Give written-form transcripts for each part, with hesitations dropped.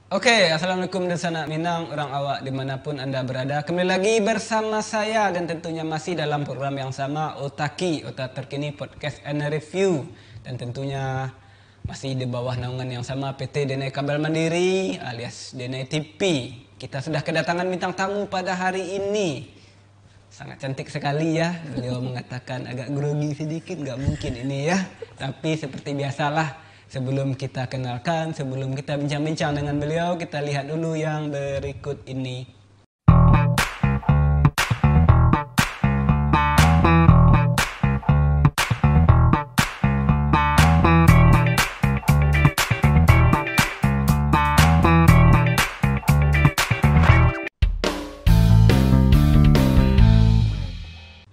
Oke, Assalamualaikum dan sanak Minang, orang awak dimanapun Anda berada. Kembali lagi bersama saya dan tentunya masih dalam program yang sama, Otaki, Otak Terkini Podcast and Review. Dan tentunya masih di bawah naungan yang sama PT Denai Kabel Mandiri alias Denai TV. Kita sudah kedatangan bintang tamu pada hari ini. Sangat cantik sekali ya. Beliau mengatakan agak grogi sedikit, nggak mungkin ini ya. Tapi seperti biasalah, sebelum kita kenalkan, sebelum kita bincang-bincang dengan beliau, kita lihat dulu yang berikut ini.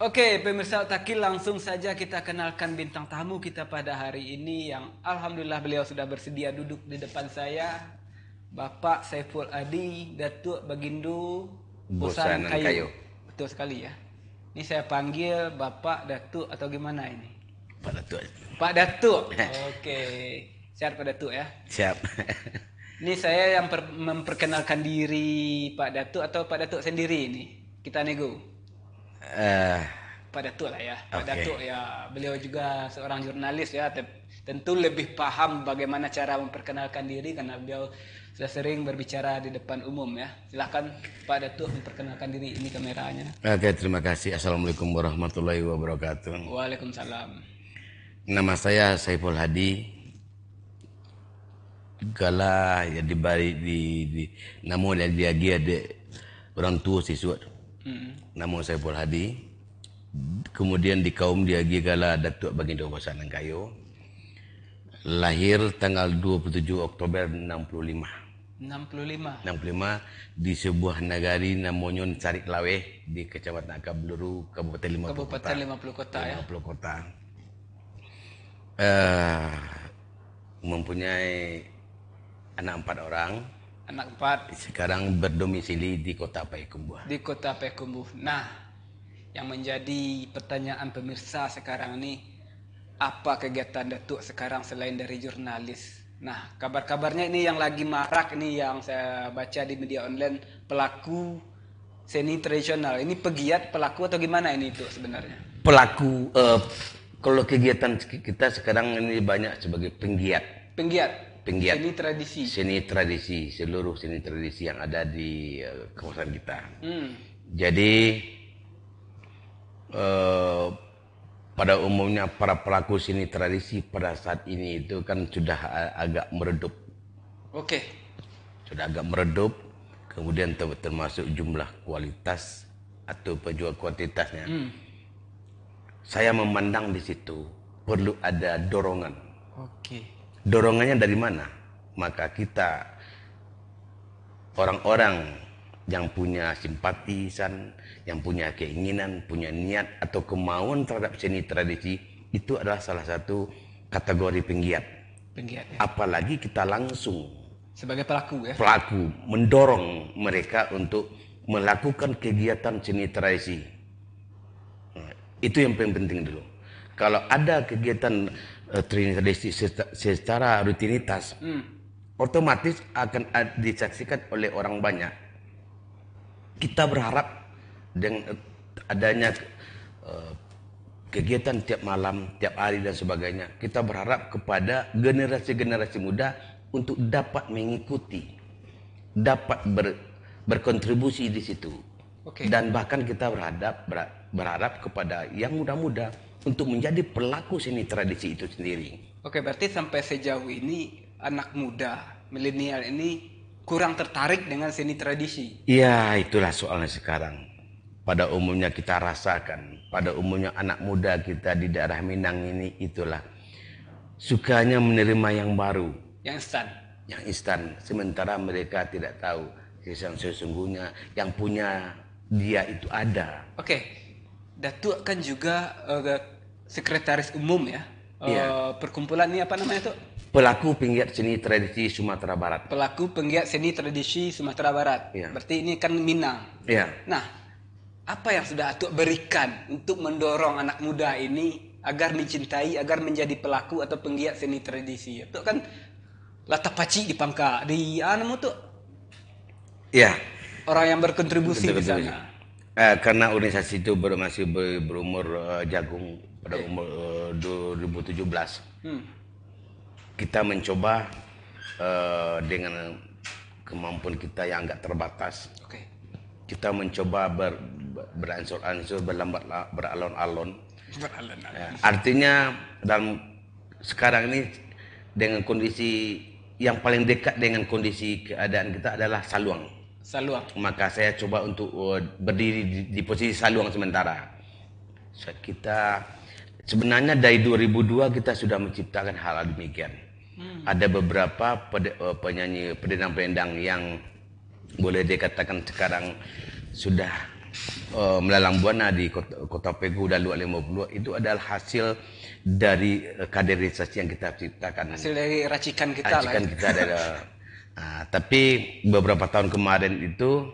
Oke, pemirsa Otaki, langsung saja kita kenalkan bintang tamu kita pada hari ini yang alhamdulillah beliau sudah bersedia duduk di depan saya. Bapak Saiful Hadi, Datuk Bagindu Bosan Kayu. Betul sekali ya. Ini saya panggil Bapak Datuk atau gimana ini? Pak Datuk. Pak Datuk. Oke. Siap Pak Datuk ya? Siap. Ini saya yang memperkenalkan diri Pak Datuk atau Pak Datuk sendiri ini? Kita nego. Pak Datuk lah ya. Pak Datuk ya, beliau juga seorang jurnalis ya. Tentu lebih paham bagaimana cara memperkenalkan diri karena beliau sudah sering berbicara di depan umum ya. Silakan Pak Datuk memperkenalkan diri, ini kameranya. Oke, terima kasih. Assalamualaikum warahmatullahi wabarakatuh. Waalaikumsalam. Nama saya Saiful Hadi. Gala ya di namun dia ada orang tua siswa. Nama Saiful Hadi. Kemudian di kaum dia gala Datuk Bagindu Bosan Kayu. Lahir tanggal 27 Oktober 65 di sebuah nagari namanya Carik Laweh di Kecamatan Kabeluru, Kabupaten 50 Kota ya. 50 Kota. Mempunyai anak 4 orang. Anak 4. Sekarang berdomisili di Kota Payakumbuh. Di Kota Payakumbuh. Nah, yang menjadi pertanyaan pemirsa sekarang ini, apa kegiatan Datuk sekarang selain dari jurnalis? Nah, kabar-kabarnya ini yang lagi marak ini yang saya baca di media online, pelaku seni tradisional. Ini pegiat, pelaku atau gimana ini itu sebenarnya? Pelaku, kalau kegiatan kita sekarang ini banyak sebagai penggiat. Penggiat. Penggiat. Seni tradisi. Seluruh seni tradisi yang ada di kawasan kita. Jadi pada umumnya para pelaku seni tradisi pada saat ini itu kan sudah agak meredup. Oke. Sudah agak meredup, kemudian termasuk jumlah kualitas atau juga kuantitasnya. Saya memandang di situ perlu ada dorongan. Oke. Dorongannya dari mana? Maka kita orang-orang yang punya simpatisan, yang punya keinginan, punya niat atau kemauan terhadap seni tradisi, itu adalah salah satu kategori penggiat. Penggiat ya. Apalagi kita langsung sebagai pelaku ya. Pelaku mendorong mereka untuk melakukan kegiatan seni tradisi. Itu yang paling penting dulu. Kalau ada kegiatan tradisi secara rutinitas, otomatis akan disaksikan oleh orang banyak. Kita berharap dengan adanya kegiatan tiap malam, tiap hari dan sebagainya, kita berharap kepada generasi-generasi muda untuk dapat mengikuti, dapat berkontribusi di situ. Dan bahkan kita berharap kepada yang muda-muda untuk menjadi pelaku seni tradisi itu sendiri. Oke, berarti sampai sejauh ini anak muda, milenial ini kurang tertarik dengan seni tradisi. Ya, itulah soalnya sekarang. Pada umumnya kita rasakan, pada umumnya anak muda kita di daerah Minang ini itulah sukanya menerima yang baru, yang instan. Yang instan, sementara mereka tidak tahu yang sesungguhnya yang punya dia itu ada. Oke. Datuk kan juga sekretaris umum ya. Perkumpulan ini apa namanya itu? Pelaku penggiat seni tradisi Sumatera Barat. Pelaku penggiat seni tradisi Sumatera Barat. Ya. Berarti ini kan Minang. Ya. Nah, apa yang sudah Datuk berikan untuk mendorong anak muda ini agar mencintai, agar menjadi pelaku atau penggiat seni tradisi? Datuk kan Latapaci di Pangka di anu tuh Ya, orang yang berkontribusi di betul-betul. sana. Karena organisasi itu masih berumur jagung pada umur 2017. Kita mencoba dengan kemampuan kita yang agak terbatas. Oke. Kita mencoba beransur-ansur, beralon-alon. Artinya dalam sekarang ini dengan kondisi yang paling dekat dengan kondisi keadaan kita adalah saluang. Saluang. Maka saya coba untuk berdiri di posisi saluang sementara. Kita sebenarnya dari 2002 kita sudah menciptakan hal demikian. Ada beberapa penyanyi pendendang-pendendang yang boleh dikatakan sekarang sudah melalang buana di kota Pegu dan luar 50 itu adalah hasil dari kaderisasi yang kita ciptakan. Hasil dari racikan kita lah. Racikan kita ada. Tapi beberapa tahun kemarin itu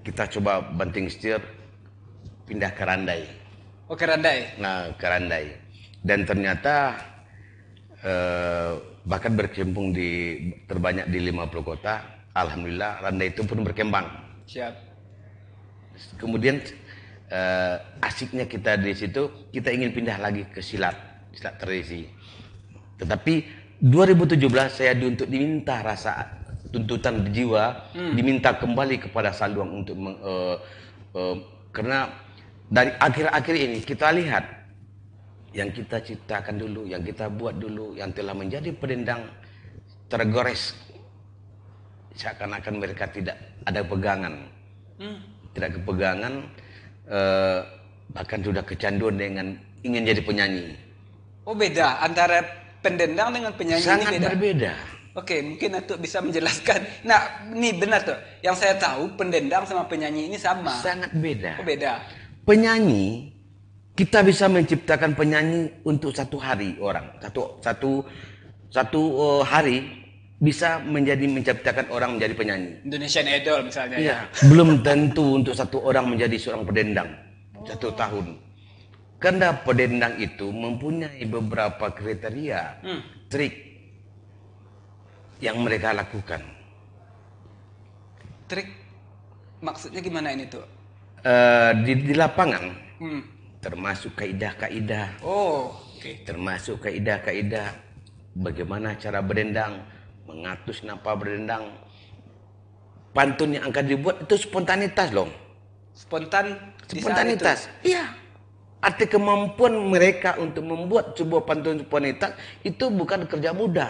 kita coba banting setir pindah ke Randai. Oh, ke Randai. Nah, ke Randai. Dan ternyata bahkan berkecimpung terbanyak di 50 kota. Alhamdulillah Randai itu pun berkembang. Siap. Kemudian asiknya kita di situ, kita ingin pindah lagi ke silat tradisi. Tetapi 2017 saya diminta rasa tuntutan jiwa, diminta kembali kepada saluang untuk karena dari akhir-akhir ini kita lihat yang kita ciptakan dulu, yang kita buat dulu, yang telah menjadi pendendang tergores. Seakan-akan mereka tidak ada pegangan. Tidak kepegangan, bahkan sudah kecanduan dengan ingin jadi penyanyi. Oh, beda antara pendendang dengan penyanyi. Sangat ini beda. berbeda. Oke, mungkin Atuk bisa menjelaskan. Nah, ini benar tuh. Yang saya tahu pendendang sama penyanyi ini sama. Sangat beda. Oh, beda. Penyanyi, kita bisa menciptakan penyanyi untuk satu hari orang. Satu hari bisa menciptakan orang menjadi penyanyi. Indonesian Idol misalnya. Iya. Belum tentu untuk satu orang menjadi seorang pendendang. 1 tahun. Karena pendendang itu mempunyai beberapa kriteria, trik yang mereka lakukan. Trik maksudnya gimana ini tuh? Di lapangan, termasuk kaidah-kaidah. Oh, oke. Termasuk kaidah-kaidah bagaimana cara berdendang, mengatur napa berdendang. Pantun yang akan dibuat itu spontanitas loh. Spontanitas. Iya. Arti kemampuan mereka untuk membuat sebuah pantun spontanitas itu bukan kerja mudah.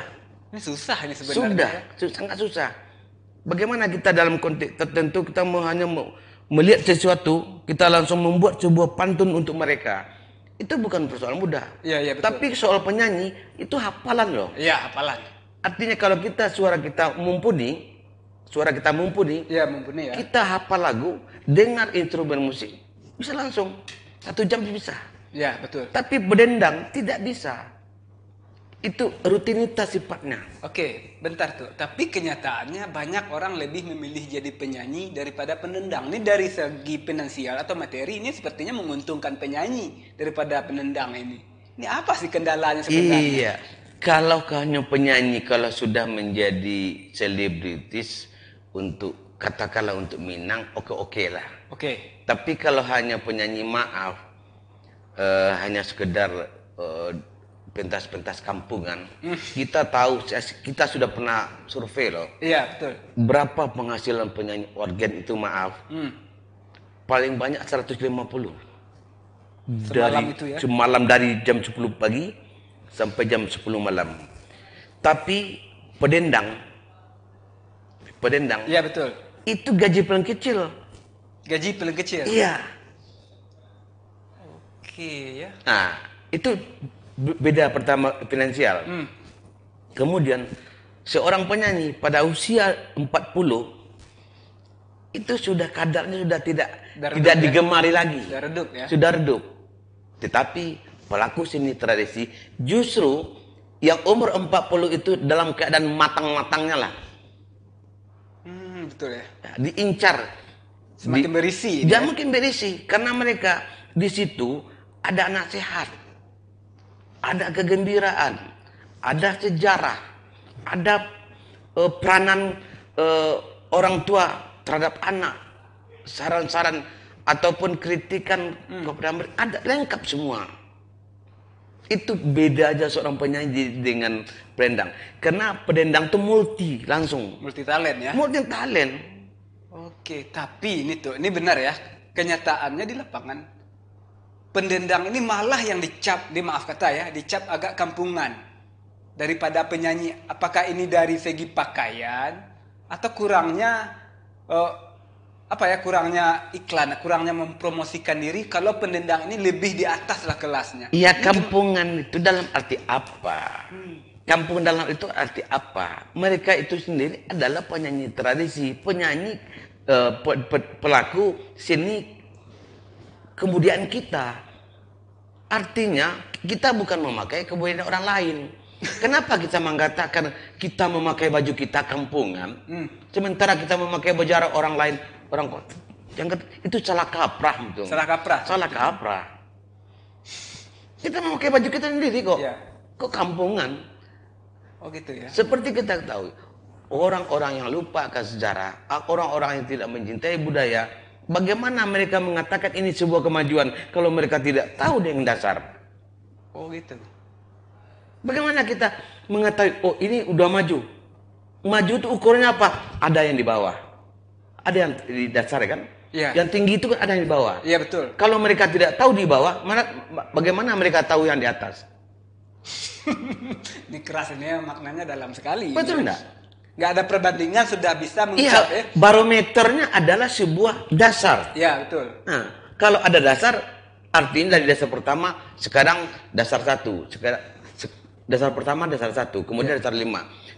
Ini susah ini sebenarnya. Sangat susah. Bagaimana kita dalam konteks tertentu kita hanya melihat sesuatu, kita langsung membuat sebuah pantun untuk mereka. Itu bukan persoalan mudah. Iya, betul. Tapi soal penyanyi itu hafalan loh. Iya, hafalan. Artinya kalau suara kita mumpuni, Iya, mumpuni ya. kita hafal lagu, dengar instrumen musik, bisa langsung 1 jam bisa. Iya, betul. Tapi berdendang tidak bisa. Itu rutinitas sifatnya. Oke, bentar tuh. Tapi kenyataannya banyak orang lebih memilih jadi penyanyi daripada pendendang. Ini dari segi finansial atau materi ini sepertinya menguntungkan penyanyi daripada pendendang ini. Ini apa sih kendalanya sebenarnya? Iya. Kalau hanya penyanyi, kalau sudah menjadi selebritis untuk katakanlah untuk Minang, oke lah. Oke. Tapi kalau hanya penyanyi hanya sekedar pentas-pentas kampungan, kita tahu, kita sudah pernah survei loh. Iya, betul. Berapa penghasilan penyanyi organ itu paling banyak 150. Semalam itu ya? Semalam dari jam 10 pagi sampai jam 10 malam. Tapi pendendang, iya betul. itu gaji paling kecil. Gaji paling kecil? Iya. Oke ya. Nah, itu beda pertama finansial. Kemudian seorang penyanyi pada usia 40 itu sudah kadarnya sudah tidak digemari lagi. Sudah redup ya. Sudah redup. Tetapi pelaku seni tradisi justru yang umur 40 itu dalam keadaan matang-matangnya lah. Betul ya. Diincar. Semakin berisi. Ya, makin berisi karena mereka di situ ada nasihat, ada kegembiraan, ada sejarah, ada peranan orang tua terhadap anak, saran-saran ataupun kritikan kepada mereka, ada lengkap semua. Itu beda aja seorang penyanyi dengan pendendang. Karena pendendang itu multi talent ya. Multi talent. Oke, tapi ini benar ya. Kenyataannya di lapangan pendendang ini malah yang dicap, dicap agak kampungan daripada penyanyi. Apakah ini dari segi pakaian atau kurangnya kurangnya iklan, kurangnya mempromosikan diri, kalau pendendang ini lebih di atas lah kelasnya. Iya, kampungan itu dalam arti apa? Kampung dalam itu arti apa? Mereka itu sendiri adalah penyanyi tradisi, penyanyi pelaku seni kebudayaan kita. Artinya kita bukan memakai kebudayaan orang lain. Kenapa kita mengatakan kita memakai baju kita kampungan, sementara kita memakai baju orang lain, orang kota? Itu salah kaprah, betul. Salah kaprah. Kita memakai baju kita sendiri kok. Ya. Kok kampungan? Oh gitu ya. Seperti kita tahu, orang-orang yang lupa akan sejarah, orang-orang yang tidak mencintai budaya, bagaimana mereka mengatakan ini sebuah kemajuan kalau mereka tidak tahu dengan dasar? Oh gitu. Bagaimana kita mengetahui, oh ini udah maju? Maju itu ukurnya apa? Ada yang di bawah. Ada yang di dasar kan? Ya. Yang tinggi itu kan ada yang di bawah. Iya betul. Kalau mereka tidak tahu di bawah, bagaimana mereka tahu yang di atas? Ini keras, ini maknanya dalam sekali. Betul enggak? Nggak ada perbandingan, sudah bisa mengucap. Iya, barometernya adalah sebuah dasar. Iya betul. Nah, kalau ada dasar, artinya dari dasar pertama, sekarang dasar 1. Dasar pertama, dasar 1, kemudian dasar 5.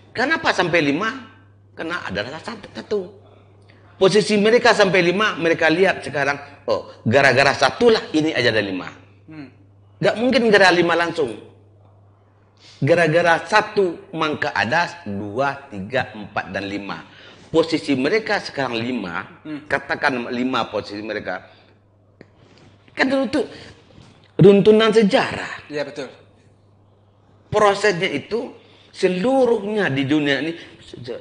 Kenapa sampai 5? Karena ada dasar 1. Posisi mereka sampai 5, mereka lihat sekarang, oh, gara-gara 1 lah ini aja ada 5. Gak mungkin gara-gara 5 langsung. Gara-gara 1 maka ada 2, 3, 4, dan 5. Posisi mereka sekarang 5, katakan 5 posisi mereka. Kan itu runtunan sejarah. Iya betul. Prosesnya itu seluruhnya di dunia ini,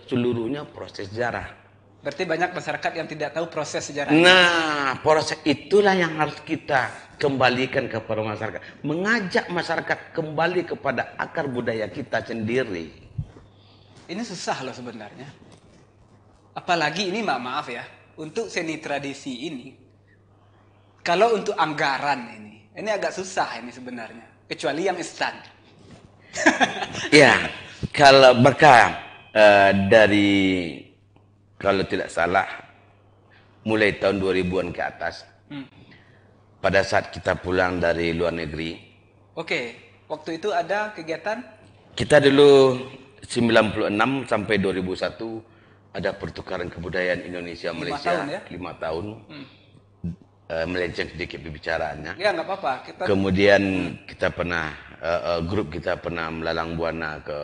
seluruhnya proses sejarah. Berarti banyak masyarakat yang tidak tahu proses sejarah. Nah, proses itulah yang harus kita kembalikan kepada masyarakat. Mengajak masyarakat kembali kepada akar budaya kita sendiri. Ini susah loh sebenarnya. Apalagi ini maaf ya, untuk seni tradisi ini, kalau untuk anggaran ini agak susah ini sebenarnya. Kecuali yang instan. Ya, kalau dari, kalau tidak salah, mulai tahun 2000-an ke atas, pada saat kita pulang dari luar negeri. Oke, waktu itu ada kegiatan? Kita dulu 96 sampai 2001 ada pertukaran kebudayaan Indonesia Malaysia 5 tahun. Melenceng sedikit pembicaraannya. Ya nggak apa-apa. Kemudian kita pernah grup kita pernah melalang buana ke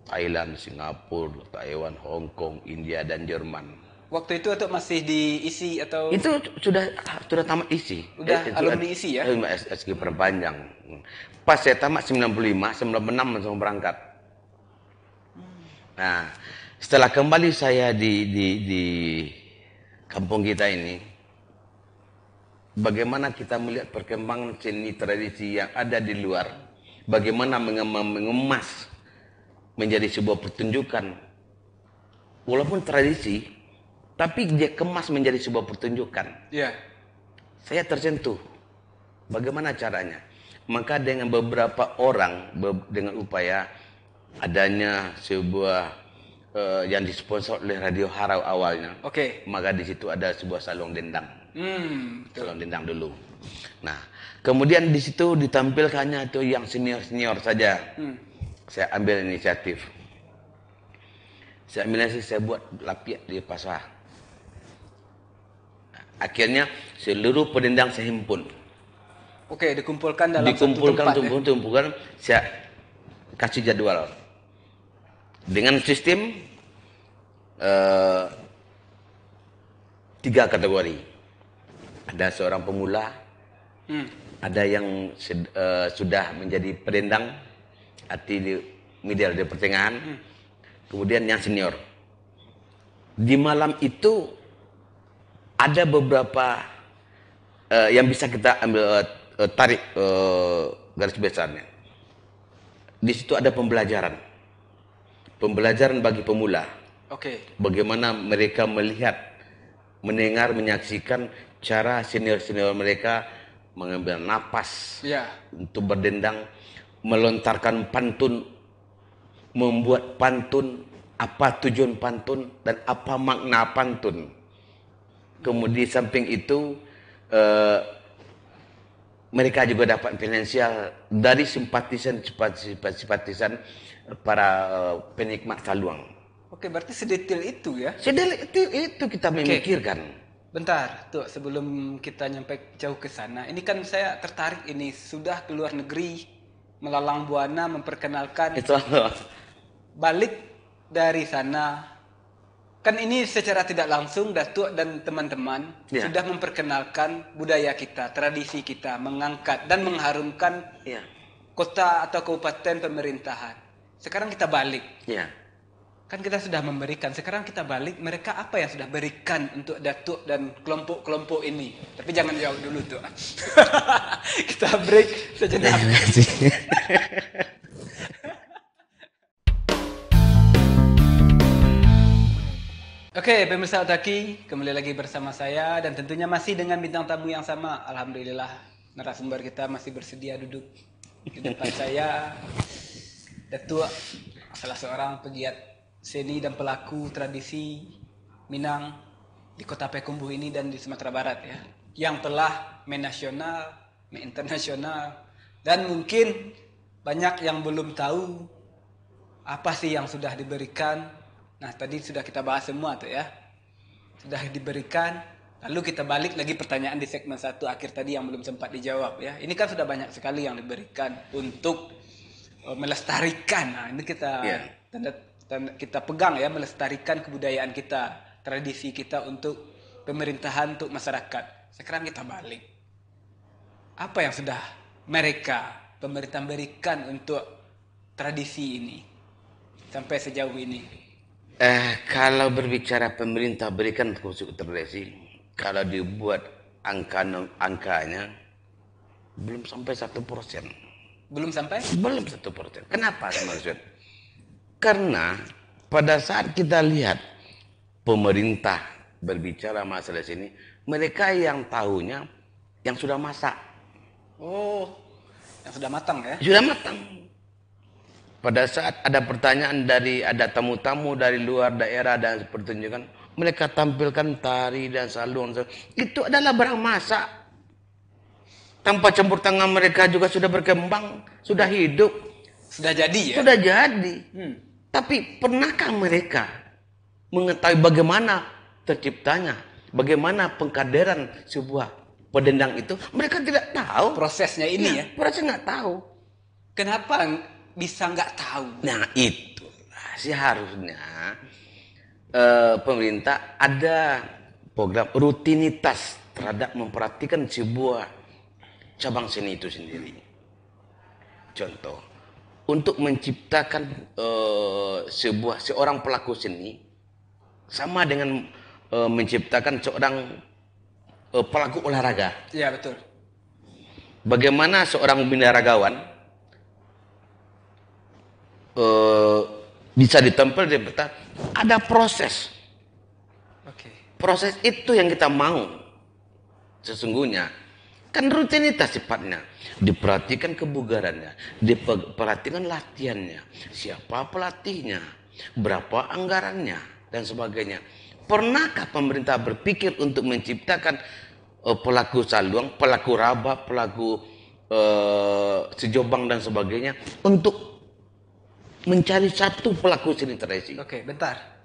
Thailand, Singapura, Taiwan, Hong Kong, India, dan Jerman. Waktu itu atau masih diisi atau? Itu sudah tamat isi. Udah alumni isi ya? SG perpanjang. Pas saya tamat 95, 96 langsung berangkat. Nah, setelah kembali saya di kampung kita ini, bagaimana kita melihat perkembangan seni tradisi yang ada di luar, bagaimana mengemas menjadi sebuah pertunjukan, walaupun tradisi, tapi dia kemas menjadi sebuah pertunjukan. Yeah. Saya tersentuh. Bagaimana caranya? Maka dengan beberapa orang, dengan upaya adanya sebuah yang disponsor oleh Radio Harau awalnya. Oke. Maka di situ ada sebuah salon dendang. Salon dendang dulu. Nah, kemudian di situ ditampilkannya tuh yang senior saja. Saya ambil inisiatif. Saya buat lapiak di pasar. Akhirnya seluruh pendendang saya himpun. Oke, dikumpulkan dalam satu tempat. Dikumpulkan, saya kasih jadwal. Dengan sistem 3 kategori. Ada seorang pemula, ada yang sudah menjadi pendendang, arti middle di pertengahan, kemudian yang senior. Di malam itu ada beberapa yang bisa kita ambil tarik garis besarnya. Di situ ada pembelajaran bagi pemula. Oke. Bagaimana mereka melihat, mendengar, menyaksikan cara senior-senior mereka mengambil napas untuk berdendang, melontarkan pantun, membuat pantun, apa tujuan pantun dan apa makna pantun. Kemudian samping itu mereka juga dapat finansial dari simpatisan para penikmat saluang. Oke, berarti sedetail itu ya? Sedetail itu kita memikirkan. Bentar, tuh sebelum kita nyampe jauh ke sana, ini kan saya tertarik ini sudah ke luar negeri, melalang buana memperkenalkan. Itu balik dari sana, kan ini secara tidak langsung Datuk dan teman-teman sudah memperkenalkan budaya kita, tradisi kita, mengangkat dan mengharumkan kota atau kabupaten pemerintahan. Sekarang kita balik. Kan kita sudah memberikan, sekarang kita balik, mereka apa yang sudah berikan untuk Datuk dan kelompok-kelompok ini? Tapi jangan jawab dulu tuh. Kita break sejenak. Oke, pemirsa Otaki, kembali lagi bersama saya dan tentunya masih dengan bintang tamu yang sama. Alhamdulillah, narasumber kita masih bersedia duduk di depan saya. Datuk, salah seorang pegiat seni dan pelaku tradisi Minang di kota Payakumbuh ini dan di Sumatera Barat ya, yang telah menasional, internasional, dan mungkin banyak yang belum tahu apa sih yang sudah diberikan. Nah, tadi sudah kita bahas semua tuh ya, sudah diberikan. Lalu kita balik lagi pertanyaan di segmen 1 akhir tadi yang belum sempat dijawab ya. Ini kan sudah banyak sekali yang diberikan untuk melestarikan. Nah, ini kita kita pegang ya, melestarikan kebudayaan kita, tradisi kita untuk pemerintahan, untuk masyarakat. Sekarang kita balik. Apa yang sudah pemerintah berikan untuk tradisi ini sampai sejauh ini? Kalau berbicara pemerintah berikan khusus tradisi, kalau dibuat angkanya belum sampai 1%. Belum sampai? Belum 1%. Kenapa maksud? Karena pada saat kita lihat pemerintah berbicara masalah sini, mereka yang tahunya yang sudah masak. Oh, yang sudah matang ya? Sudah matang. Pada saat ada pertanyaan ada tamu-tamu dari luar daerah dan pertunjukan, mereka tampilkan tari dan saluang. Itu adalah barang masak. Tanpa campur tangan mereka juga sudah berkembang, sudah hidup. Sudah jadi ya? Sudah jadi. Tapi pernahkah mereka mengetahui bagaimana terciptanya, bagaimana pengkaderan sebuah pedendang itu? Mereka tidak tahu. Prosesnya ini ya? Proses nggak tahu. Kenapa bisa nggak tahu? Nah itulah seharusnya pemerintah ada program rutinitas terhadap memperhatikan sebuah cabang seni itu sendiri. Contoh. Untuk menciptakan seorang pelaku seni sama dengan menciptakan seorang pelaku olahraga. Iya betul. Bagaimana seorang binaragawan bisa ditempel di peta? Ada proses. Proses itu yang kita mau sesungguhnya. Kan rutinitas sifatnya. Diperhatikan kebugarannya, diperhatikan latihannya, siapa pelatihnya, berapa anggarannya, dan sebagainya. Pernahkah pemerintah berpikir untuk menciptakan pelaku saluang, pelaku rabab, pelaku sejobang dan sebagainya untuk mencari satu pelaku seni tradisi? Oke, bentar.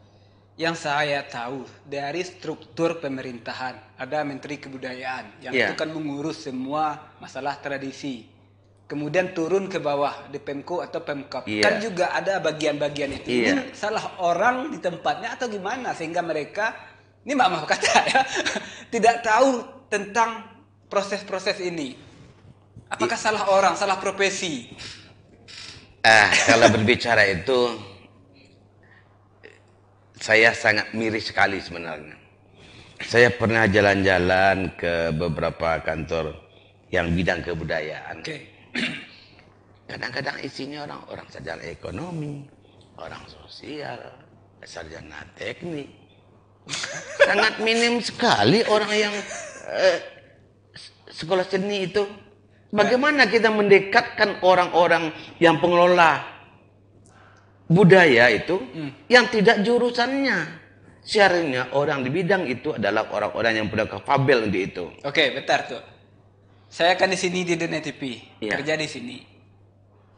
Yang saya tahu dari struktur pemerintahan ada Menteri Kebudayaan yang itu kan mengurus semua masalah tradisi. Kemudian turun ke bawah di Pemko atau Pemkap. Kan juga ada bagian-bagian itu. Ini salah orang di tempatnya atau gimana sehingga mereka ini maaf kata ya tidak tahu tentang proses-proses ini. Apakah salah orang, salah profesi? Kalau berbicara itu, saya sangat miris sekali sebenarnya. Saya pernah jalan-jalan ke beberapa kantor yang bidang kebudayaan. Kadang-kadang isinya orang sarjana ekonomi, orang sosial, sarjana teknik. Sangat minim sekali orang yang sekolah seni itu. Bagaimana kita mendekatkan orang-orang yang pengelola budaya itu yang tidak jurusannya? Seharusnya orang di bidang itu adalah orang-orang yang punya kapabel untuk itu. Oke, bentar tuh. Saya kan di sini di Dunia TV, Iya. kerja di sini.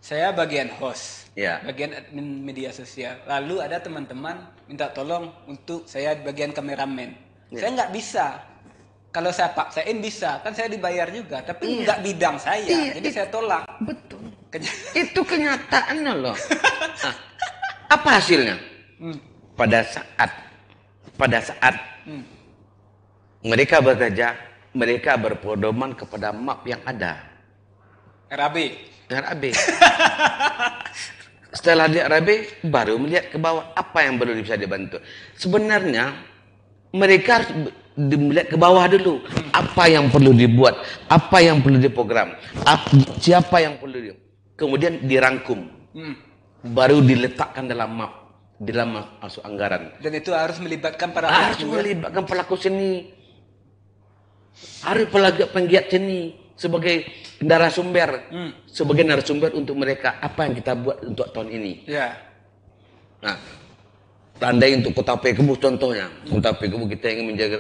Saya bagian host, Iya. bagian admin media sosial. Lalu ada teman-teman minta tolong untuk saya di bagian kameramen. Iya. Saya nggak bisa. Kalau saya paksain bisa, kan saya dibayar juga. Tapi Iya. nggak bidang saya, Iya, jadi saya tolak. Betul. Itu kenyataannya loh. Nah, apa hasilnya? Pada saat mereka bekerja, mereka berpedoman kepada map yang ada. RAB. RAB. Setelah di RAB, baru melihat ke bawah apa yang perlu bisa dibantu. Sebenarnya mereka harus melihat ke bawah dulu, apa yang perlu dibuat, apa yang perlu diprogram, siapa yang perlu kemudian dirangkum, baru diletakkan dalam map, di dalam masuk anggaran. Dan itu harus melibatkan para Harus pelaku. melibatkan pelaku seni, harus penggiat seni sebagai narasumber, sebagai narasumber untuk mereka apa yang kita buat untuk tahun ini. Ya. Nah, Randai untuk Kota Payakumbuh contohnya. Kota Payakumbuh kita ingin menjaga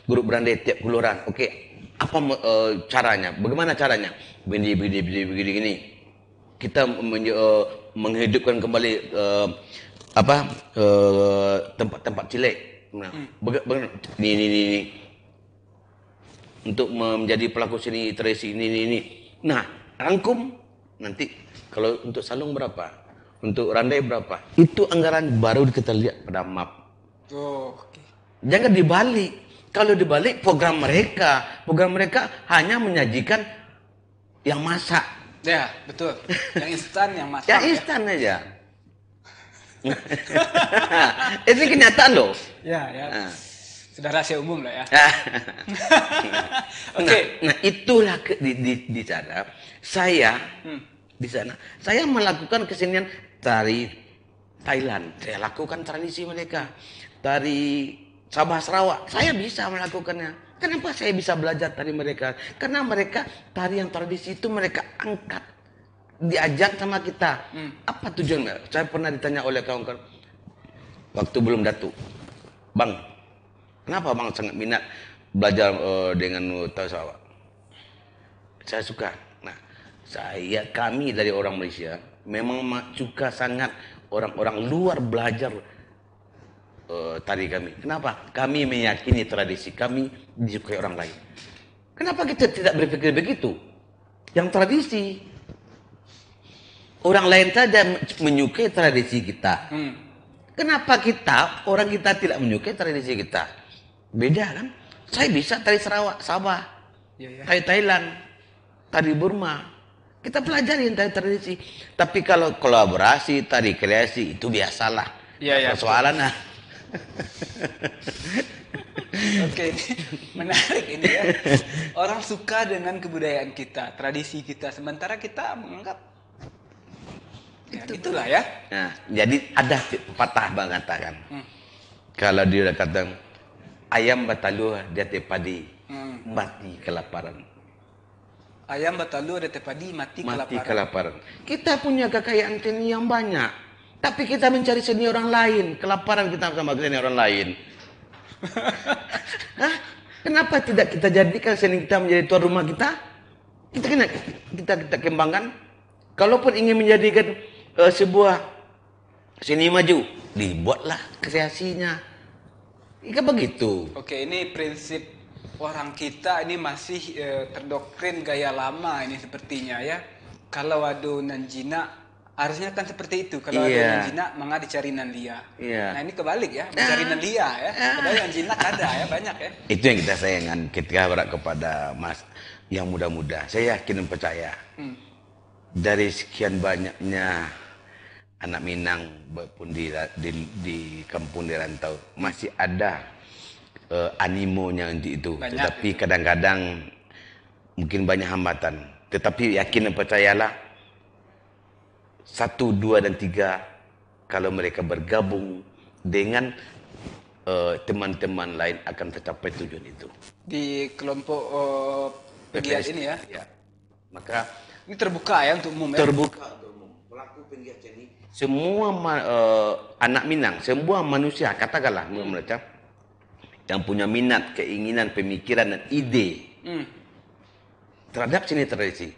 grup Randai tiap kelurahan. Oke, apa caranya? Bagaimana caranya? Begini. Kita menghidupkan kembali tempat-tempat cilik. Nah, ini untuk menjadi pelaku seni tradisi ini. Nah, rangkum nanti kalau untuk Salung berapa? Untuk Randai berapa? Itu anggaran baru kita lihat pada map. Oh, oke. Jangan dibalik. Kalau dibalik program mereka hanya menyajikan yang masak. Ya, betul. Yang instan, yang masak. Yang instan aja. Ini kenyataan loh. Ya. Nah. Sudah rahasia umum lah ya. Oke. Nah, itulah di sana saya di sana saya melakukan kesenian tari Thailand. Saya lakukan tradisi mereka. Tari Sabah Sarawak. Saya bisa melakukannya. Kenapa saya bisa belajar tari mereka? Karena mereka tari yang tradisi itu mereka angkat, diajak sama kita. Apa tujuannya? Saya pernah ditanya oleh kawan-kawan waktu belum Datuk, Bang, kenapa Bang sangat minat belajar dengan tari Sarawak? Saya suka. Nah, kami dari orang Malaysia memang suka sangat orang-orang luar belajar tari kami. Kenapa? Kami meyakini tradisi kami disukai orang lain. Kenapa kita tidak berpikir begitu? Yang tradisi, orang lain saja menyukai tradisi kita. Kenapa orang kita tidak menyukai tradisi kita? Beda kan? Saya bisa tari Sarawak, Sabah, tari Thailand, tari Burma. Kita pelajarin tari tradisi. Tapi kalau kolaborasi, tari kreasi itu biasalah. Persoalannya. Oke, ini menarik ini ya. Orang suka dengan kebudayaan kita, tradisi kita, sementara kita menganggap ya itulah ya. Nah, jadi ada pepatah bang katakan. Kalau dia kata ayam batalu dia tepadi mati kelaparan. Ayam batalu ada tepadi mati kelaparan. Kita punya kekayaan seni yang banyak. Tapi kita mencari seni orang lain. Kelaparan kita sama seni orang lain. Hah? Kenapa tidak kita jadikan seni kita menjadi tuan rumah kita? Kita kembangkan. Kalaupun ingin menjadikan sebuah seni maju, dibuatlah kreasinya. Ika begitu. Oke, ini prinsip orang kita ini masih terdoktrin gaya lama ini sepertinya ya. Kalau ada nanjina harusnya kan seperti itu. Kalau ada nanjina, mangga dicari nanlia. Nah ini kebalik ya, mencari nanlia ya. Padahal nanjina ada ya, banyak ya. Itu yang kita sayangkan ketika berat kepada mas yang muda-muda. Saya yakin dan percaya. dari sekian banyaknya anak Minang pun di kampung di rantau masih ada animonya untuk itu. Banyak Tetapi itu. kadang-kadang mungkin banyak hambatan. Tetapi yakin dan percayalah 1, 2 dan 3 kalau mereka bergabung dengan teman-teman lain akan tercapai tujuan itu. Di kelompok pegiat ini ya. Ya. Maka Ini terbuka ya untuk umum ya. terbuka untuk umum. Pelaku pegiat ini semua anak Minang, semua manusia katakanlah mereka yang punya minat, keinginan, pemikiran dan ide terhadap seni tradisi.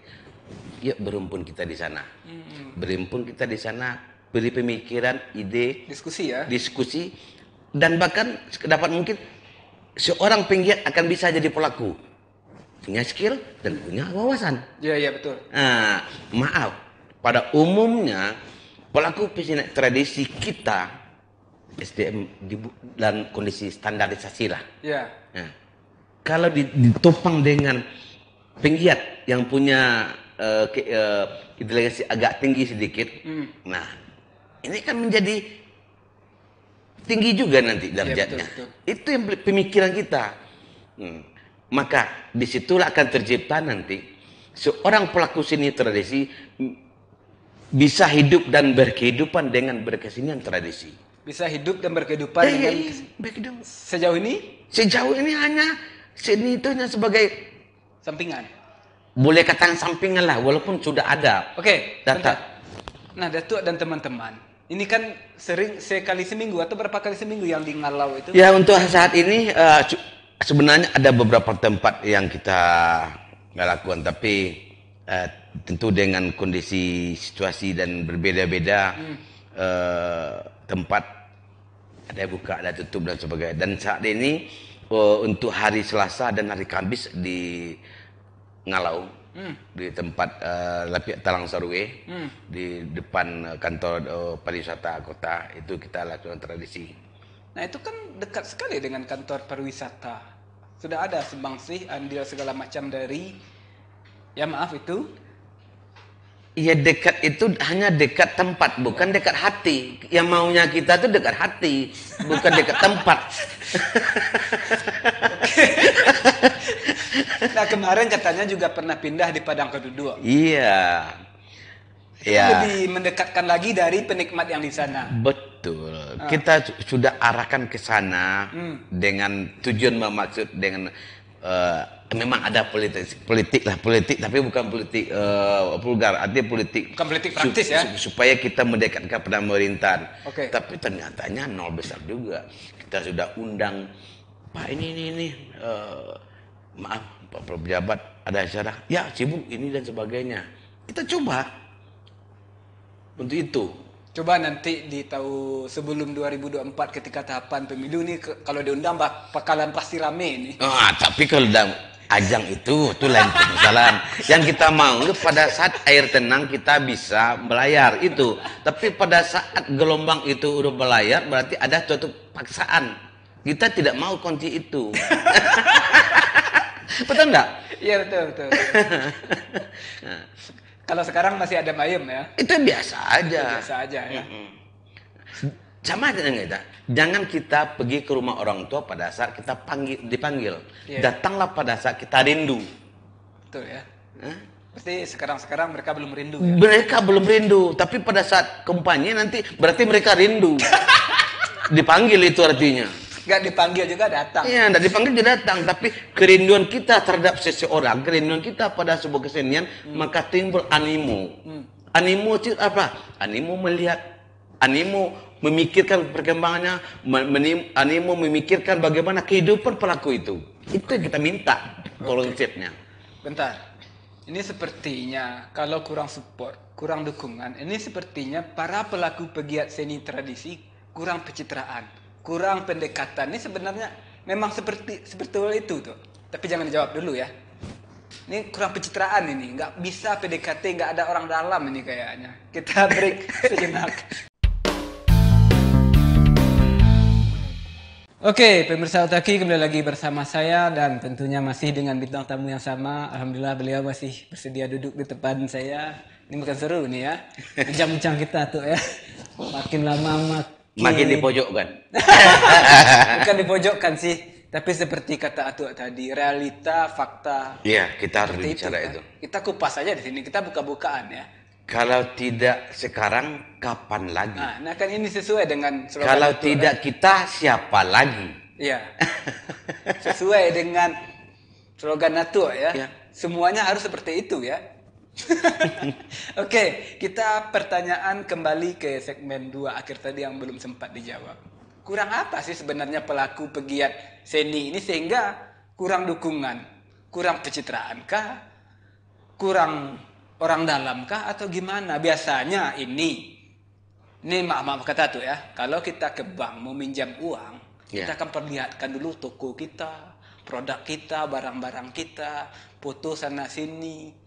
Ya berumpun kita di sana. Berumpun kita di sana, beri pemikiran, ide, Diskusi ya. diskusi dan bahkan dapat mungkin seorang penggiat akan bisa jadi pelaku. Punya skill dan punya wawasan. Iya betul. Nah, maaf, pada umumnya pelaku peseni tradisi kita SDM dan kondisi standarisasi lah. Iya. Nah, kalau ditopang dengan penggiat yang punya inteligensi agak tinggi sedikit, nah ini kan menjadi tinggi juga nanti derajatnya. betul. Itu yang pemikiran kita. Maka disitulah akan tercipta nanti seorang pelaku seni tradisi bisa hidup dan berkehidupan dengan berkesenian tradisi. Bisa hidup dan berkehidupan dengan Berkehidupan. sejauh ini Sejauh ini hanya seni itu hanya sebagai sampingan. boleh katakan sampingan lah, walaupun sudah ada Oke, data. bentar. Nah, Datuk dan teman-teman, ini kan sering sekali seminggu atau berapa kali seminggu yang di Ngalau itu? Ya untuk saat ini sebenarnya ada beberapa tempat yang kita nggak lakukan, tapi tentu dengan kondisi situasi dan berbeda-beda tempat ada yang buka, ada tutup dan sebagainya. Dan saat ini untuk hari Selasa dan hari Kamis di Ngalau, di tempat Lapiak Talang Sarue, di depan kantor pariwisata kota itu kita lakukan tradisi. Nah, itu kan dekat sekali dengan kantor pariwisata. Sudah ada sebangsih andil segala macam dari, ya maaf itu. Ya dekat itu hanya dekat tempat, bukan dekat hati. Yang maunya kita tuh dekat hati, bukan dekat tempat. Nah, kemarin katanya juga pernah pindah di Padang Keduduk. Iya. Ya. Lebih mendekatkan lagi dari penikmat yang di sana. Betul. Kita sudah arahkan ke sana dengan tujuan memaksud dengan memang ada politik tapi bukan politik vulgar, artinya politik Bukan politik praktis ya. supaya kita mendekatkan pada pemerintahan. Oke. Tapi ternyatanya nol besar juga. Kita sudah undang Pak ini maaf Pak pejabat ada acara, ya sibuk ini dan sebagainya. Kita coba untuk itu. Coba nanti di tahun sebelum 2024 ketika tahapan pemilu ini kalau diundang bakalan pasti rame ini. Tapi kalau dalam ajang itu lain permasalahan. Yang kita mau pada saat air tenang kita bisa belayar itu. Tapi pada saat gelombang itu udah belayar berarti ada suatu paksaan. Kita tidak mau kunci itu. Betul enggak? Iya betul. Kalau sekarang masih ada ayem ya. Itu biasa aja. Biasa aja ya. Sama dengan kita. Jangan kita pergi ke rumah orang tua pada saat kita dipanggil. Iya. Datanglah pada saat kita rindu. Betul ya. Pasti sekarang mereka belum rindu ya. Mereka belum rindu, tapi pada saat kampanye nanti berarti mereka rindu. Dipanggil itu artinya. Gak dipanggil juga datang. Iya, tidak dipanggil juga datang, tapi kerinduan kita terhadap seseorang, kerinduan kita pada sebuah kesenian, maka timbul animo. Animo itu apa? Animo melihat, animo memikirkan perkembangannya, animo memikirkan bagaimana kehidupan pelaku itu. Itu yang kita minta konsepnya. Bentar. Ini sepertinya kalau kurang support, kurang dukungan, ini sepertinya para pelaku pegiat seni tradisi kurang pencitraan. Kurang pendekatan. Ini sebenarnya memang seperti itu tuh. Tapi jangan dijawab dulu ya. Ini kurang pencitraan ini. Nggak bisa PDKT, nggak ada orang dalam ini kayaknya. Kita break sejenak. Oke, pemirsa Otaki kembali lagi bersama saya dan tentunya masih dengan bintang tamu yang sama. Alhamdulillah beliau masih bersedia duduk di depan saya. Ini bukan seru nih ya. Bincang-bincang kita tuh ya. Makin lama Makin dipojokkan. Bukan dipojokkan sih. Tapi seperti kata Atuk tadi, realita, fakta. Iya, kita harus Seperti bicara kan. itu. Kita kupas aja di sini. Kita buka-bukaan ya. Kalau tidak sekarang, kapan lagi? Nah kan ini sesuai dengan slogan Kalau Atuk, tidak kita, siapa lagi? Iya. Sesuai dengan slogan Atuk ya. Iya. Semuanya harus seperti itu ya. Oke, kita pertanyaan kembali ke segmen 2 akhir tadi yang belum sempat dijawab. Kurang apa sih sebenarnya pelaku pegiat seni ini sehingga kurang dukungan, kurang pencitraan kah, kurang orang dalam kah atau gimana? Biasanya ini maaf kata tuh ya, kalau kita ke bank mau minjam uang, kita akan perlihatkan dulu toko kita, produk kita, barang-barang kita, foto sana sini.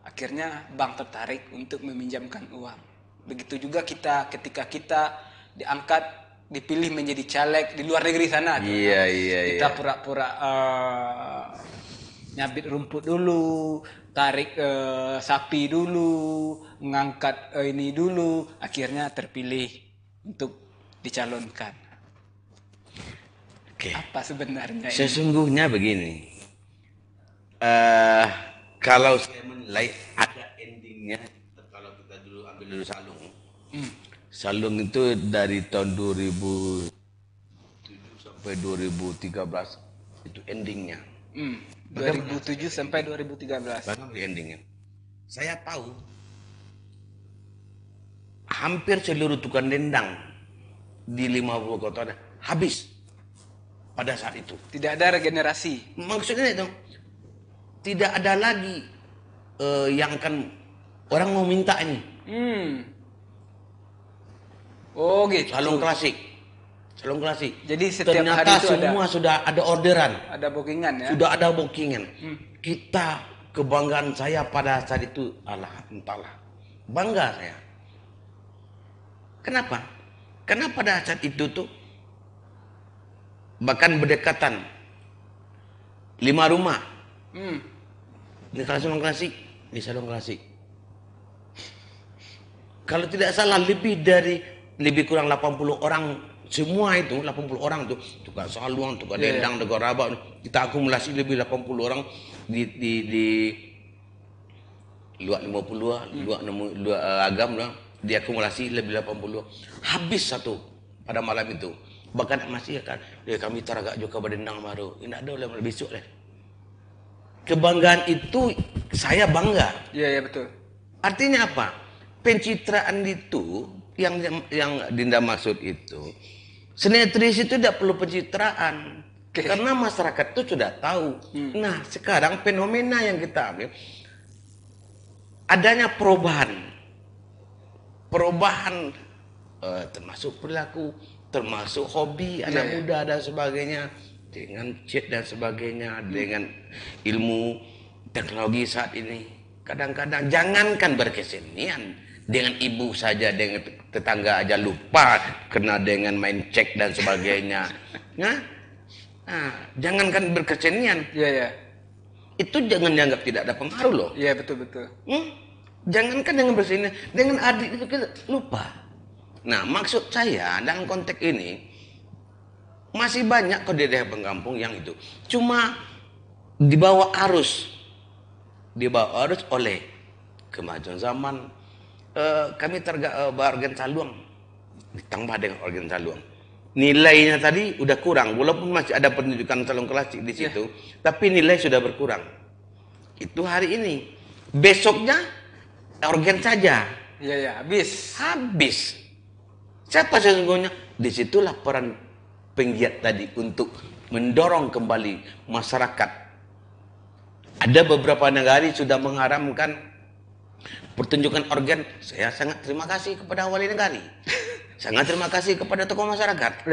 Akhirnya bank tertarik untuk meminjamkan uang. Begitu juga ketika kita diangkat, dipilih menjadi caleg di luar negeri sana. Iya. Kita pura-pura nyabit rumput dulu, tarik sapi dulu, mengangkat ini dulu. Akhirnya terpilih untuk dicalonkan. Oke. Apa sebenarnya ini? Sesungguhnya begini. Kalau saya menilai ada endingnya, kalau kita dulu ambil dulu Salung. Salung itu dari tahun 2007 sampai 2013 itu endingnya. 2007 sampai 2013. Bagaimana endingnya? Saya tahu hampir seluruh tukang dendang di 50 kota habis pada saat itu. Tidak ada regenerasi. Maksudnya itu tidak ada lagi yang akan orang mau minta ini. Oh gitu. Salon klasik. Jadi setiap ternyata hari itu semua sudah ada orderan. ada bookingan ya. Sudah ada bookingan. Kita, kebanggaan saya pada saat itu, entahlah. Bangga saya. Kenapa? Karena pada saat itu tuh bahkan berdekatan 5 rumah. Di salon klasik. Kalau tidak salah lebih kurang 80 orang, semua itu 80 orang tuh tukang salon, tukang dendang, tukang rabak, kita akumulasi lebih 80 orang di luar 50 luar agam lah, diakumulasi lebih 80. Habis satu pada malam itu. Bahkan masih kan kami teragak juga berdendang baru. Ini ada oleh besok lah. Kebanggaan itu saya bangga. Iya betul. Artinya apa? Pencitraan itu yang Dinda maksud itu, sinetris itu tidak perlu pencitraan. Karena masyarakat itu sudah tahu. Nah, sekarang fenomena yang kita ambil adanya perubahan termasuk perilaku, termasuk hobi anak muda dan sebagainya. Dengan chat dan sebagainya, dengan ilmu teknologi saat ini, kadang-kadang jangankan berkesenian, dengan ibu saja, dengan tetangga aja lupa, kena dengan main cek dan sebagainya. Jangankan berkesenian, itu jangan dianggap tidak ada pengaruh loh. Iya betul. Jangankan dengan berkesenian, dengan adik itu kita lupa. Nah, maksud saya dalam konteks ini masih banyak kok di daerah pengampung yang itu cuma dibawa arus oleh kemajuan zaman. Kami organ saluang ditambah dengan organ saluang, nilainya tadi udah kurang walaupun masih ada penunjukan salon klasik di situ, tapi nilai sudah berkurang. Itu hari ini, besoknya organ saja. Habis. Siapa sesungguhnya? Disitulah peran penggiat tadi untuk mendorong kembali masyarakat. Ada beberapa negara sudah mengharamkan pertunjukan organ. Saya sangat terima kasih kepada wali negari. Sangat terima kasih kepada tokoh masyarakat.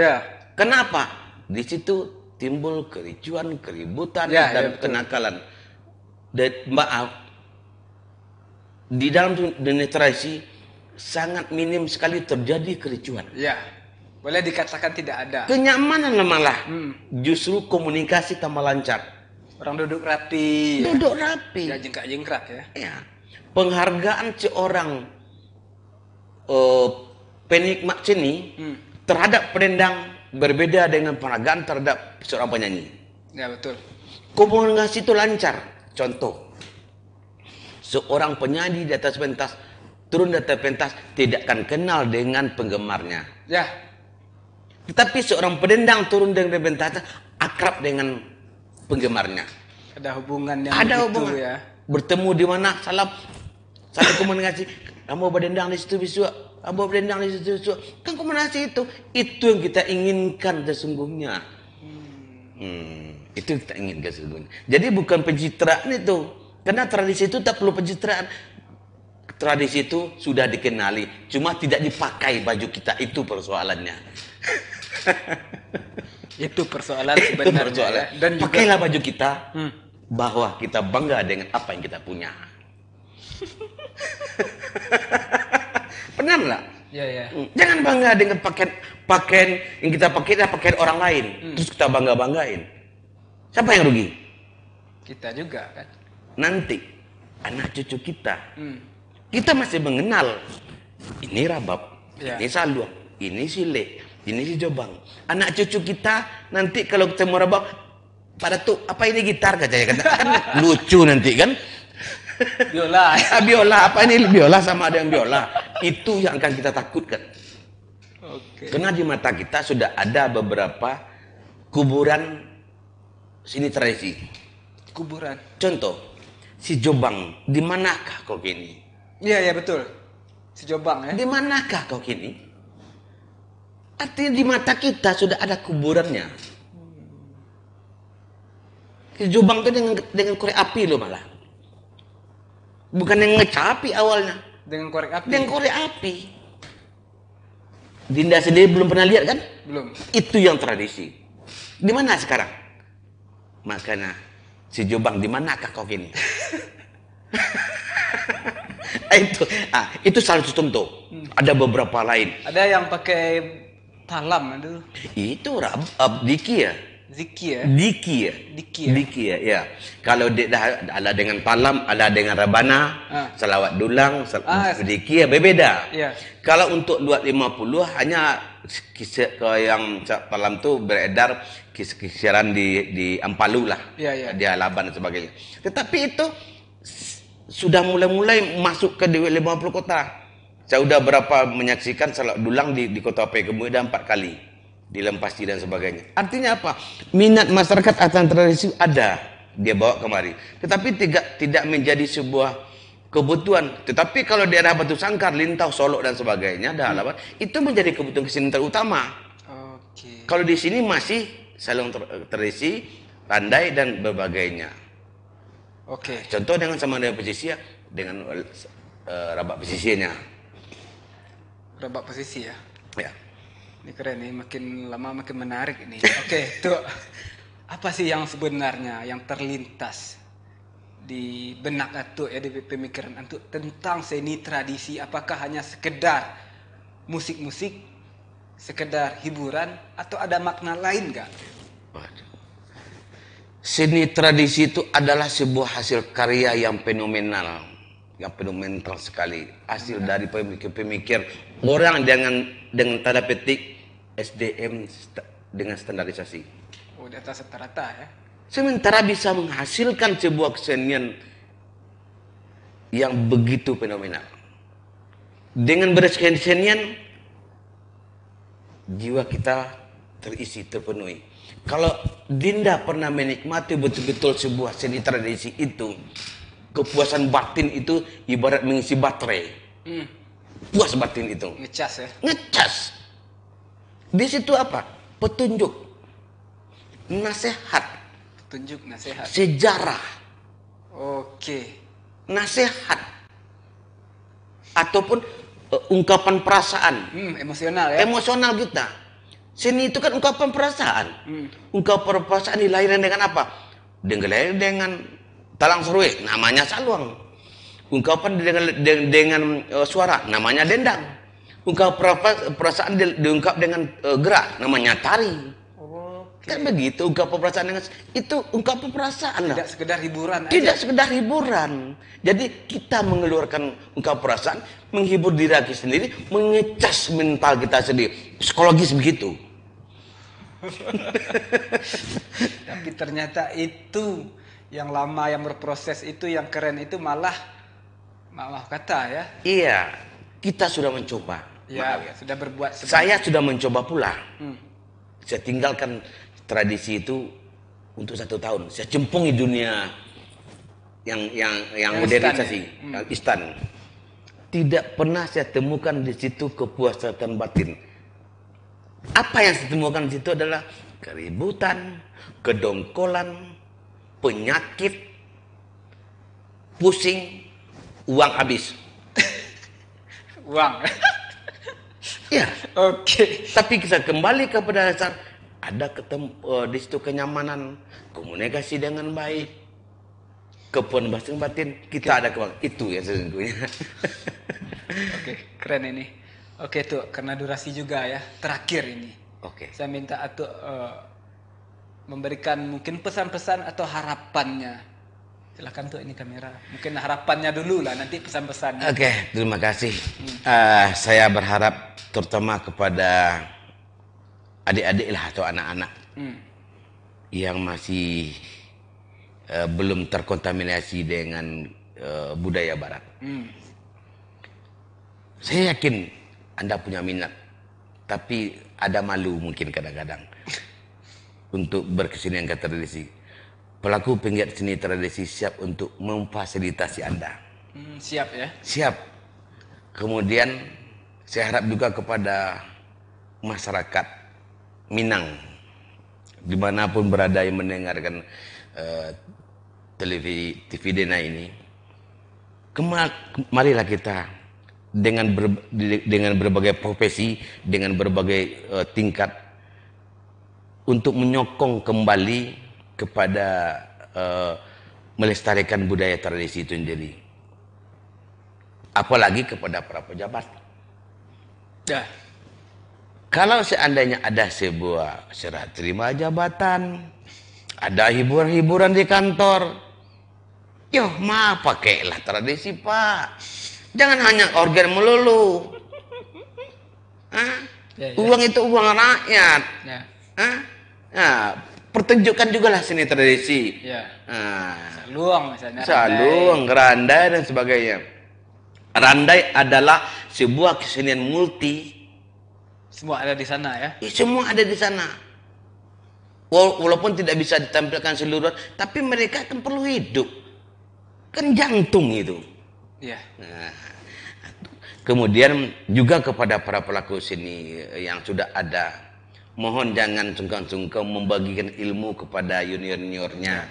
Kenapa? Di situ timbul kericuan, keributan dan kenakalan. Dan maaf, di dalam demonstrasi sangat minim sekali terjadi kericuan. Boleh dikatakan tidak ada. Kenyamanan malah. Justru komunikasi tambah lancar. Orang duduk rapi. Duduk rapi. Gak jengkrak-jengkrak ya. penghargaan seorang penikmat seni terhadap pendendang berbeda dengan penghargaan terhadap seorang penyanyi. Ya betul. Komunikasi itu lancar. Contoh, seorang penyanyi di atas pentas turun di atas pentas tidak akan kenal dengan penggemarnya. Ya. Tetapi seorang pendendang turun dari pentas akrab dengan penggemarnya. Ada hubungan yang Ada begitu hubungan. ya. Bertemu di mana? Salam komunikasi. Kamu berdendang di situ besok. Kamu berdendang di situ besok. Kan komunikasi itu yang kita inginkan sesungguhnya. Itu yang kita inginkan sesungguhnya. Jadi bukan pencitraan itu. Karena tradisi itu tak perlu pencitraan. Tradisi itu sudah dikenali. Cuma tidak dipakai baju kita. Itu persoalannya. Itu persoalan sebenarnya. Ya. Dan juga pakailah baju kita. Bahwa kita bangga dengan apa yang kita punya. Benar nggak? Ya. Jangan bangga dengan pakaian yang kita pakai adalah pakaian orang lain. Terus kita banggain. Siapa yang rugi? Kita juga kan. Nanti anak cucu kita. Kita masih mengenal. Ini rabab, ini saluang, ini sile, ini si jobang. Anak cucu kita nanti kalau ketemu rabab, pada tuh apa ini gitar katanya kan lucu nanti kan. Biola. Biola, apa ini biola sama ada yang biola. Itu yang akan kita takutkan. Oke. Karena di mata kita sudah ada beberapa kuburan seni tradisi. Kuburan. Contoh, si Jobang, di manakah kau kini? Iya betul. Si Jobang ya. Di manakah kau kini? Artinya di mata kita sudah ada kuburannya. Si Jobang itu dengan korek api loh malah. Bukan yang ngecapi awalnya. Dengan korek api. Dengan korek api. Dinda sendiri belum pernah lihat kan? Belum. Itu yang tradisi. Di mana sekarang? Makanya si Jobang, di manakah kau kini? Itu salah satu contoh. Ada beberapa lain. Ada yang pakai talam itu. Itu diki ya. Ziki ya. Diki ya. Kalau dia dah ada dengan talam, ada dengan rabana, salawat dulang, diki ya berbeda. Iya. Kalau untuk 250 hanya kisah yang talam tu beredar kisiran di Ampalu lah. Iya. Di Alaban dan sebagainya. Tetapi itu sudah mulai masuk ke 50 kota. Saya sudah berapa menyaksikan salawat dulang di kota Pekemu dah 4 kali. Di Lempasi dan sebagainya. Artinya apa? Minat masyarakat akan tradisi ada, dia bawa kemari. Tetapi tidak menjadi sebuah kebutuhan. Tetapi kalau di daerah Batu Sangkar, Lintau, Solok dan sebagainya, Dahalaban, itu menjadi kebutuhan kesenian terutama. Oke. Kalau di sini masih salon tradisi, tandai dan berbagainya. Oke. Contoh dengan sama dengan pesisir, dengan rabak pesisirnya. Rabak posisi ya. Ya. Ini keren nih, makin lama makin menarik ini. Oke, tuh apa sih yang sebenarnya yang terlintas di benak Atuk ya, di pemikiran Atuk tentang seni tradisi? Apakah hanya sekedar musik-musik, sekedar hiburan, atau ada makna lain nggak? Seni tradisi itu adalah sebuah hasil karya yang fenomenal sekali, hasil dari pemikir orang dengan tanda petik SDM dengan standarisasi. Oh, di atas rata-rata ya. Sementara bisa menghasilkan sebuah kesenian yang begitu fenomenal. Dengan berkesenian, jiwa kita terisi, terpenuhi. Kalau Dinda pernah menikmati betul-betul sebuah seni tradisi itu, kepuasan batin itu ibarat mengisi baterai. Puas batin itu. Ngecas ya. Ngecas. Di situ apa? Petunjuk. Nasihat. Petunjuk, nasihat. Sejarah. Oke. Nasihat. Ataupun ungkapan perasaan. Emosional ya. Emosional kita. Seni itu kan ungkapan perasaan. Ungkapan perasaan dilahirkan dengan apa? Dengan talang seruik, namanya saluang. Ungkapan dengan suara, namanya dendang. Ungkapan perasaan diungkap dengan gerak, namanya tari. Kan begitu, ungkapan perasaan dengan itu ungkapan perasaan lah. Tidak sekedar hiburan Tidak aja. sekedar hiburan. Jadi kita mengeluarkan ungkapan perasaan, menghibur diri kita sendiri, mengecas mental kita sendiri. Psikologis begitu. Tapi ternyata itu yang lama, yang berproses itu, yang keren itu malah maaf kata ya. Iya, kita sudah mencoba. Ya, sudah berbuat Saya sudah mencoba pula. Saya tinggalkan tradisi itu untuk 1 tahun. Saya cemplungi dunia yang modernisasi, yang instan. Tidak pernah saya temukan di situ kepuasan batin. Apa yang saya temukan di situ adalah keributan, kedongkolan, penyakit, pusing, uang habis. uang. Ya. Oke. Tapi kita kembali kepada dasar, ada di situ kenyamanan, komunikasi dengan baik, kepuasan batin, kita ada kebanggaan. Itu yang sesungguhnya. Oke, keren ini. Oke tuh, karena durasi juga ya. Terakhir ini. Oke. Saya minta Atuk memberikan mungkin pesan-pesan atau harapannya. Silakan tuh, ini kamera. Mungkin harapannya dulu lah, nanti pesan-pesannya. Oke, terima kasih. Saya berharap terutama kepada adik-adik lah atau anak-anak yang masih belum terkontaminasi dengan budaya Barat. Saya yakin Anda punya minat, tapi ada malu mungkin kadang-kadang untuk berkesenian ke tradisi. Pelaku penggiat seni tradisi siap untuk memfasilitasi Anda. Siap ya? Siap. Kemudian saya harap juga kepada masyarakat Minang, dimanapun berada yang mendengarkan TV Dena ini, marilah kita dengan berbagai profesi, dengan berbagai tingkat untuk menyokong kembali kepada melestarikan budaya tradisi itu sendiri. Apalagi kepada para pejabat. Ya. Kalau seandainya ada sebuah serah terima jabatan, ada hiburan-hiburan di kantor, pakailah tradisi, Pak. Jangan hanya organ melulu. Uang itu uang rakyat. Pertunjukkan juga lah seni tradisi. Saluang misalnya. Saluang, gerandai dan sebagainya. Randai adalah sebuah kesenian multi. Semua ada di sana ya? Semua ada di sana. Walaupun tidak bisa ditampilkan seluruh, tapi mereka kan perlu hidup. Kan jantung itu. Iya. Kemudian juga kepada para pelaku seni yang sudah ada, mohon jangan sungkan-sungkan membagikan ilmu kepada junior-juniornya.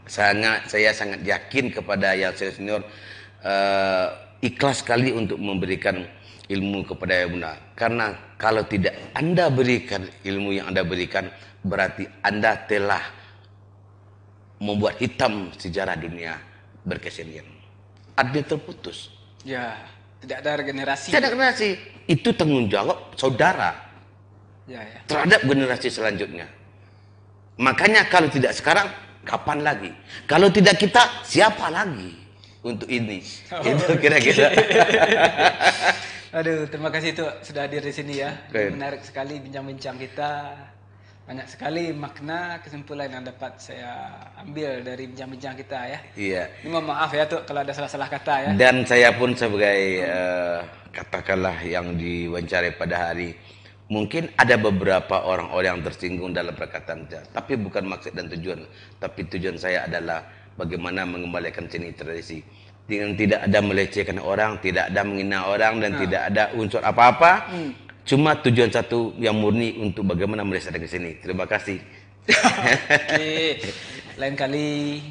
Saya sangat yakin kepada yang senior ikhlas sekali untuk memberikan ilmu kepada yang muda. Karena kalau tidak Anda berikan ilmu yang Anda berikan, berarti Anda telah membuat hitam sejarah dunia berkesenian. Artinya terputus. Ya, tidak ada regenerasi. Tidak ada regenerasi. Itu tanggung jawab saudara terhadap generasi selanjutnya. Makanya kalau tidak sekarang, kapan lagi? Kalau tidak kita, siapa lagi untuk ini? Itu kira-kira. Aduh, terima kasih tuh sudah hadir di sini ya. Menarik sekali bincang-bincang kita. Banyak sekali makna, kesimpulan yang dapat saya ambil dari bincang-bincang kita ya. Iya. Ini mohon maaf ya tuh kalau ada salah-salah kata ya. Dan saya pun sebagai katakanlah yang diwawancarai pada hari, mungkin ada beberapa orang-orang yang tersinggung dalam perkataan saya. Tapi bukan maksud dan tujuan. Tapi tujuan saya adalah bagaimana mengembalikan seni tradisi. Dengan tidak ada melecehkan orang, tidak ada menghina orang, dan tidak ada unsur apa-apa. Cuma tujuan satu yang murni untuk bagaimana melestarikan seni. Terima kasih. Oke. Lain kali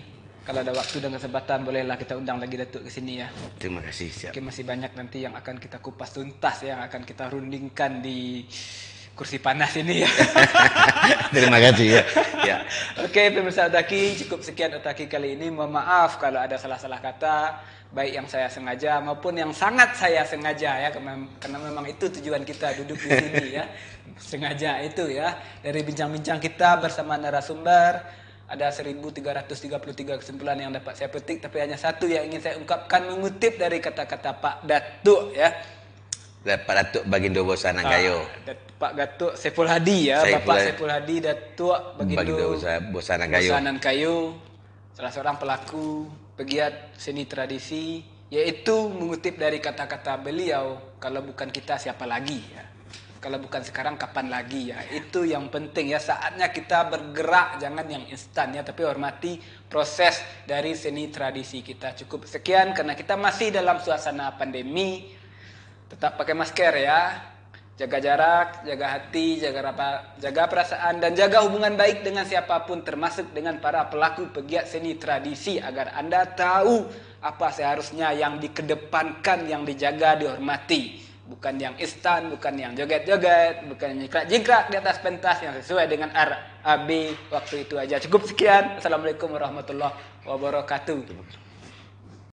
kalau ada waktu dan kesempatan bolehlah kita undang lagi Datuk ke sini ya. Terima kasih. Siap. Mungkin masih banyak nanti yang akan kita kupas tuntas, yang akan kita rundingkan di kursi panas ini ya. Terima kasih ya. Ya. Oke, pemirsa Otaki, cukup sekian Otaki kali ini. Mohon maaf kalau ada salah-salah kata, baik yang saya sengaja maupun yang sangat saya sengaja ya, karena memang itu tujuan kita duduk di sini ya. Sengaja itu ya. Dari bincang-bincang kita bersama narasumber, ada 1333 kesimpulan yang dapat saya petik, tapi hanya satu yang ingin saya ungkapkan mengutip dari kata-kata Pak Datuk ya. Pak Datuk Bagindo Bosanan Kayo. Pak Datuk Saiful Hadi ya, Bapak Saiful Hadi Datuk Bagindo Bosanan Kayo. Bosanan Kayo, salah seorang pelaku pegiat seni tradisi, yaitu mengutip dari kata-kata beliau, kalau bukan kita siapa lagi ya. Kalau bukan sekarang kapan lagi ya. Itu yang penting ya, saatnya kita bergerak, jangan yang instan ya, tapi hormati proses dari seni tradisi kita. Cukup sekian karena kita masih dalam suasana pandemi. Tetap pakai masker ya, jaga jarak, jaga hati, jaga perasaan, dan jaga hubungan baik dengan siapapun, termasuk dengan para pelaku pegiat seni tradisi, agar Anda tahu apa seharusnya yang dikedepankan, yang dijaga, dihormati. Bukan yang instan, bukan yang joget-joget, bukan yang jingkrak di atas pentas, yang sesuai dengan RAB waktu itu aja. Cukup sekian. Assalamualaikum warahmatullahi wabarakatuh.